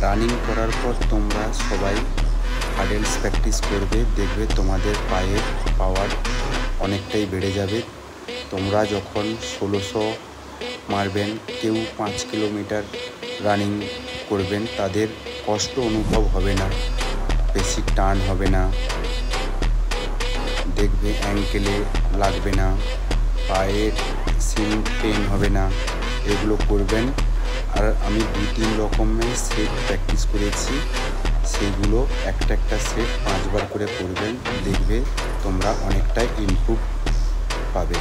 Running করার পর তোমরা সবাই হার্ডেলস প্র্যাকটিস করবে, দেখবে তোমাদের পায়ের পাওয়ার অনেকটাই বেড়ে যাবে। তোমরা যখন 1600 মারবেন, কেউ 5 কিলোমিটার রানিং করবেন, তাদের কষ্ট অনুভব হবে না, বেশি টান হবে না, দেখবে অ্যাঙ্কেলে লাগবে না, পায়ের সিন পেন হবে না। এগুলো করবেন। আর আমি 2-3 রকমের সেট প্র্যাকটিস করেছি, সেইগুলো একটা সেট 5 বার করে করবেন, দেখবে তোমরা অনেকটাই ইমপ্রুভ পাবে।